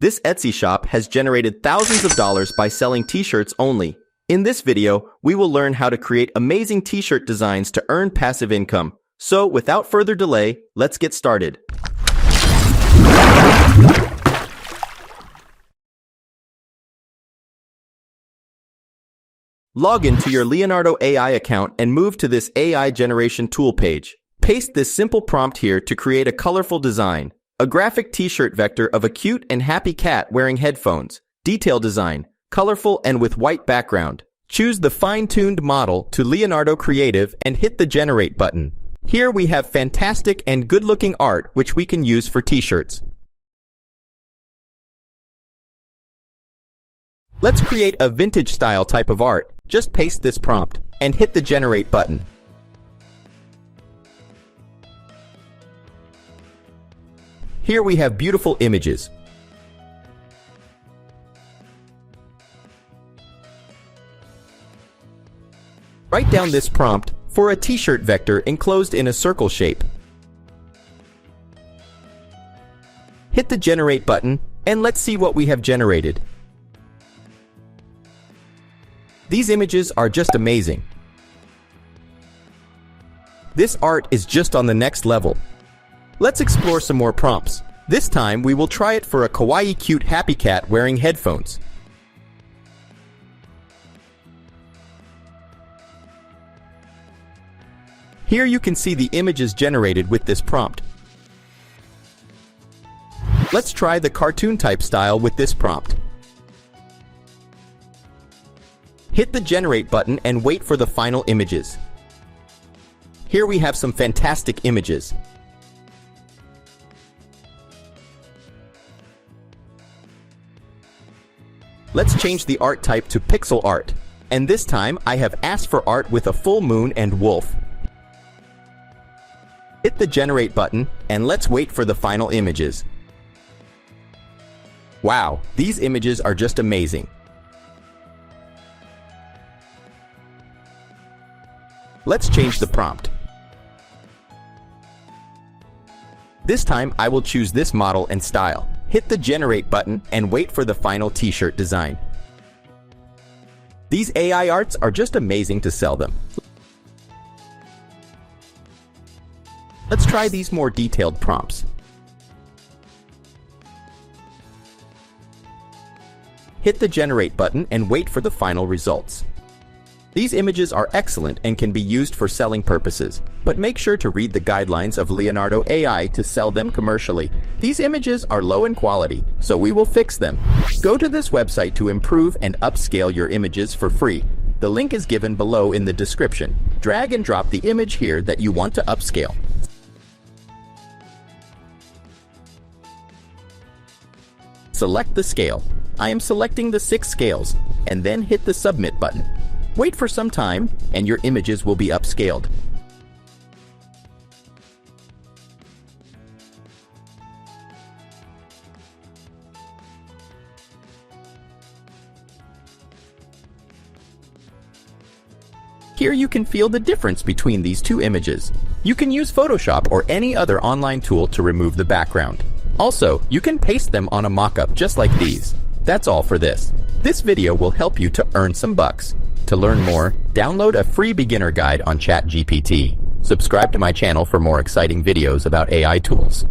This Etsy shop has generated thousands of dollars by selling t-shirts only. In this video, we will learn how to create amazing t-shirt designs to earn passive income. So, without further delay, let's get started. Log into your Leonardo AI account and move to this AI generation tool page. Paste this simple prompt here to create a colorful design. A graphic t-shirt vector of a cute and happy cat wearing headphones. Detail design, colorful and with white background. Choose the fine-tuned model to Leonardo Creative and hit the Generate button. Here we have fantastic and good-looking art which we can use for t-shirts. Let's create a vintage style type of art. Just paste this prompt and hit the Generate button. Here we have beautiful images. Write down this prompt for a t-shirt vector enclosed in a circle shape. Hit the Generate button and let's see what we have generated. These images are just amazing. This art is just on the next level. Let's explore some more prompts. This time we will try it for a kawaii cute happy cat wearing headphones. Here you can see the images generated with this prompt. Let's try the cartoon type style with this prompt. Hit the Generate button and wait for the final images. Here we have some fantastic images. Let's change the art type to pixel art. And this time I have asked for art with a full moon and wolf. Hit the Generate button and let's wait for the final images. Wow, these images are just amazing. Let's change the prompt. This time I will choose this model and style. Hit the Generate button and wait for the final t-shirt design. These AI arts are just amazing to sell them. Let's try these more detailed prompts. Hit the Generate button and wait for the final results. These images are excellent and can be used for selling purposes, but make sure to read the guidelines of Leonardo AI to sell them commercially. These images are low in quality, so we will fix them. Go to this website to improve and upscale your images for free. The link is given below in the description. Drag and drop the image here that you want to upscale. Select the scale. I am selecting the 6 scales, and then hit the Submit button. Wait for some time, and your images will be upscaled. Here you can feel the difference between these two images. You can use Photoshop or any other online tool to remove the background. Also, you can paste them on a mock-up just like these. That's all for this. This video will help you to earn some bucks. To learn more, download a free beginner guide on ChatGPT. Subscribe to my channel for more exciting videos about AI tools.